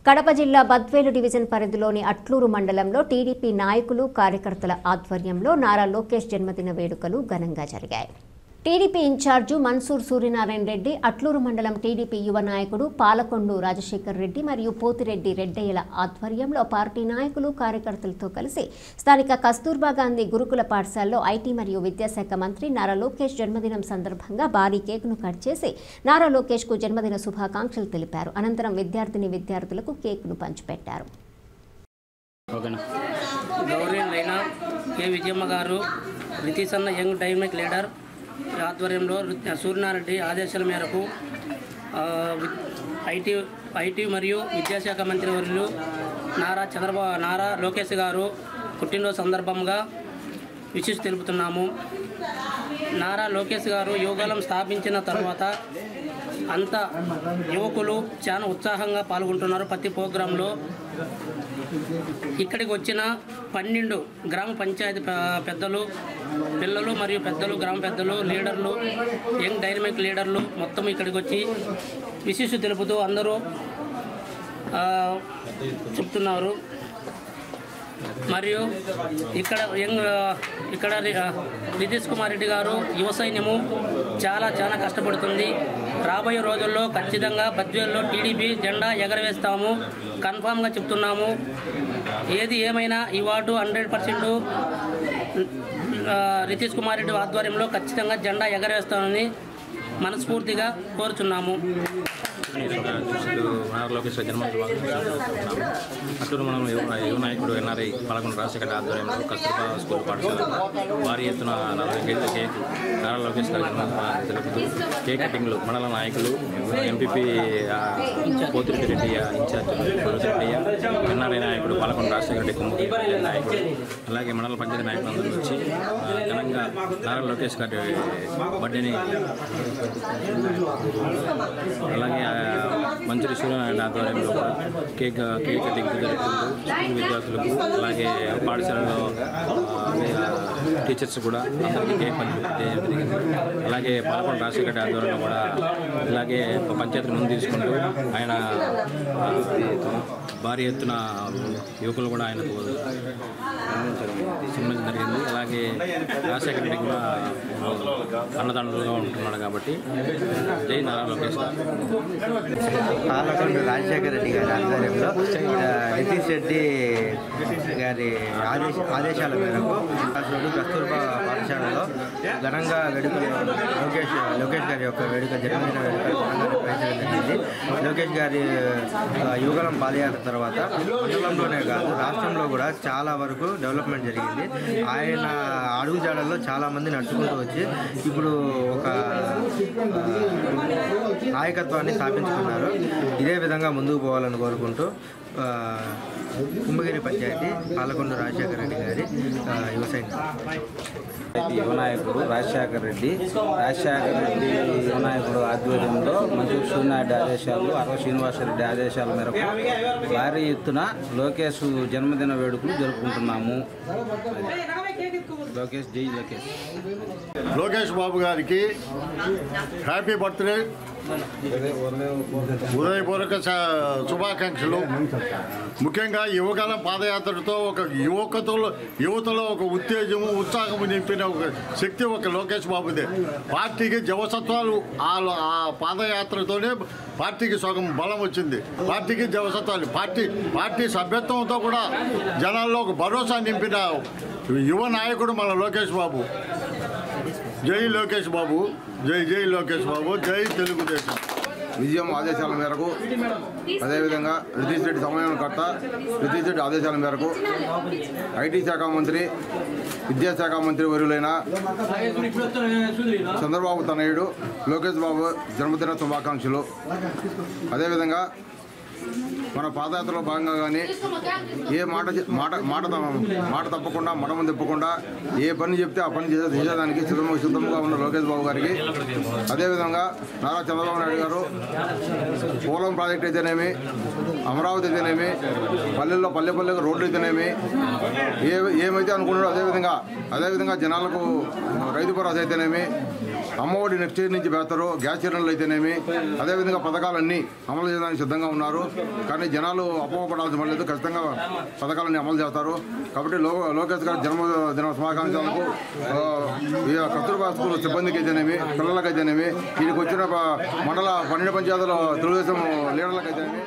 కడప జిల్లా బద్వేలు డివిజన్ పరిధిలోని అట్లూరు మండలంలో టీడీపీ నాయకులు కార్యకర్తల ఆధ్వర్యంలో నారా లోకేష్ జన్మదిన వేడుకలు ఘనంగా జరిగాయి. టీడీపీ ఇన్ఛార్జు మన్సూర్ సూర్యనారాయణ రెడ్డి, అట్లూరు మండలం టీడీపీ యువ నాయకుడు పాలకొండు రాజశేఖర్ రెడ్డి మరియు పోతిరెడ్డి రెడ్డయ్యల ఆధ్వర్యంలో పార్టీ నాయకులు కార్యకర్తలతో కలిసి స్థానిక కస్తూర్బా గాంధీ గురుకుల పాఠశాలలో ఐటీ మరియు విద్యాశాఖ మంత్రి నారా లోకేష్ జన్మదినం సందర్భంగా భారీ కేకును కట్ చేసి నారా లోకేష్ కు జన్మదిన శుభాకాంక్షలు తెలిపారు. అనంతరం విద్యార్థులకు కేకును పంచిపెట్టారు. యంగ్ డైనమిక్ లీడర్ ఆధ్వర్యంలో సూర్యనారెడ్డి ఆదేశాల మేరకు ఐటీ మరియు విద్యాశాఖ మంత్రి వర్యులు నారా లోకేష్ గారు పుట్టినరోజు సందర్భంగా విశిష్ట తెలుపుతున్నాము. నారా లోకేష్ గారు యువగలం స్థాపించిన తర్వాత అంత యువకులు చాలా ఉత్సాహంగా పాల్గొంటున్నారు. ప్రతి ప్రోగ్రాంలో ఇక్కడికి వచ్చిన 12 గ్రామ పంచాయతీ పెద్దలు, పిల్లలు మరియు పెద్దలు, గ్రామ పెద్దలు, లీడర్లు, యంగ్ డైనమిక్ లీడర్లు మొత్తం ఇక్కడికి వచ్చి విశిష్ట తెలుపుతూ అందరూ చెప్తున్నారు. మరియు ఇక్కడ నితీష్ కుమార్ రెడ్డి గారు యువ సైన్యము చాలా కష్టపడుతుంది. రాబోయే రోజుల్లో ఖచ్చితంగా బద్వేల్లో టీడీపీ జెండా ఎగరవేస్తాము, కన్ఫామ్గా చెప్తున్నాము. ఏది ఏమైనా ఈ వార్డు 100% నితీష్ కుమార్ రెడ్డి ఆధ్వర్యంలో ఖచ్చితంగా జెండా ఎగరవేస్తామని మనస్ఫూర్తిగా కోరుచున్నాము. నారా లోకేష్ జన్మదిన అట్లూరు మండలం యువ నాయకుడు ఎన్ఆర్ఐ పాలకొండ రాజశేఖర్ ఆధ్వర్యంలో కస్తూర్బా స్కూల్ పాఠశాల భారీ ఎత్తున 40 కేజీల కేక్ నారా లోకేష్ గారి జన్మదిన తెలుపుతూ కేక్ కటింగ్లు మండల నాయకులు, MPP Pothireddy Reddy incharge Reddy, NRI నాయకుడు పాలకొండ రాజశేఖర రెడ్డి కుమ్మకి నాయకుడు, అలాగే మండల పంచాయతీ నాయకులందరూ వచ్చి ఘనంగా నారా లోకేష్ గారి బర్త్డేని, అలాగే మంత్రి సూర్యనారాయణ ఆధ్వర్యంలో కేక్ కటింగ్ జరుగుతుంది. స్కూల్ విద్యార్థులకు అలాగే పాఠశాలలో టీచర్స్ కూడా అందరికీ కేక్ పంపిణీ జరిగింది. అలాగే పాలకొండ రాజశేఖర ఆధ్వర్యంలో కూడా ఇలాగే పంచాయతీ ముందు తీసుకుంటూ ఆయన భారీ ఎత్తున యువకులు కూడా ఆయనకు సంబంధించడం జరిగింది. అలాగే రాజశేఖర రెడ్డి కూడా అన్నదండలుగా ఉంటున్నాడు కాబట్టి జై నారా లోకేష్. పాలకొండ రాజశేఖర రెడ్డి గారి ఆధ్వర్యంలో నితీష్ రెడ్డి గారి ఆదేశాల మేరకు కస్తూర్బా పాఠశాలలో ఘనంగా వేడుకలు లోకేష్ గారి యొక్క జన్మదిన వేడుకలు ఘనంగా నిర్వహించడం జరిగింది. లోకేష్ గారి యువగలం పాదయాత్ర తర్వాత మండలంలోనే కాదు రాష్ట్రంలో కూడా చాలా వరకు డెవలప్మెంట్ జరిగింది. ఆయన అడుగుజాడల్లో చాలామంది నడుచుకుంటూ వచ్చి ఇప్పుడు ఒక నాయకత్వాన్ని స్థాపించుకున్నారు. ఇదే విధంగా ముందుకు పోవాలని కోరుకుంటూ కుంభగిరి పంచాయతీ పాలకొండ రాజశేఖర రెడ్డి గారి యువ నాయకుడు రాజశేఖర రెడ్డి యువ నాయకుడు ఆధ్వర్యంలో మంత్రి సూర్యనారెడ్డి ఆదేశాలు, అరవ శ్రీనివాసరెడ్డి ఆదేశాల మేరకు భారీ ఎత్తున లోకేష్ జన్మదిన వేడుకలు జరుపుకుంటున్నాము. లోకేష్ జై లోకేష్. లోకేష్ బాబు గారికి హ్యాపీ బర్త్డే, హృదయపూర్వక శుభాకాంక్షలు. ముఖ్యంగా యువకాలం పాదయాత్రతో ఒక యువతలో ఒక ఉత్తేజము, ఉత్సాహము నింపిన ఒక శక్తి ఒక లోకేష్ బాబుదే. పార్టీకి జవసత్వాలు ఆ పాదయాత్రతోనే పార్టీకి సగం బలం వచ్చింది. పార్టీకి జవసత్వాలు, పార్టీ సభ్యత్వంతో కూడా జనాల్లో ఒక భరోసా నింపిన యువ నాయకుడు మన లోకేష్ బాబు. జై లోకేష్ బాబు, జై లోకేష్ బాబు, జై తెలుగుదేశం. విజయం ఆదేశాల మేరకు, అదేవిధంగా నితీష్ రెడ్డి సమన్వయకర్త నితీష్ రెడ్డి ఆదేశాల మేరకు ఐటీ శాఖ మంత్రి, విద్యాశాఖ మంత్రి వర్యులైన చంద్రబాబు తనయుడు లోకేష్ బాబు జన్మదిన శుభాకాంక్షలు. అదేవిధంగా మన పాదయాత్రలో భాగంగా కానీ ఏ మాట తప్పకుండా మడమ తిప్పకుండా ఏ పని చెప్తే ఆ పని చేసేదానికి సిద్ధంగా ఉన్న లోకేష్ బాబు గారికి, అదేవిధంగా నారా చంద్రబాబు నాయుడు గారు పోలవరం ప్రాజెక్ట్ అయితేనేమి, అమరావతి అయితేనేమి, పల్లెల్లో పల్లెకు రోడ్లు అయితేనేమి, ఏమైతే అనుకున్నాడో అదేవిధంగా జనాలకు రైతు భరోసా అయితేనేమి, అమ్మఒడి నెక్స్ట్ ఇయర్ నుంచి పెడతారు, గ్యాస్ సిలిండర్లు అయితేనేమి, అదేవిధంగా పథకాలన్నీ అమలు చేయడానికి సిద్ధంగా ఉన్నారు. కానీ జనాలు అపోహపడాల్సిన పని లేదు, ఖచ్చితంగా పథకాలన్నీ అమలు చేస్తారు. కాబట్టి లోకేష్ గారి జన్మదిన శుభాకాంక్షలకు కస్తూర్బా స్కూల్ సిబ్బందికి అయితేనేమి, పిల్లలకైతేనేమి, వీరికి వచ్చిన మండల 12 పంచాయతీల తెలుగుదేశం లీడర్లకైతేనేమి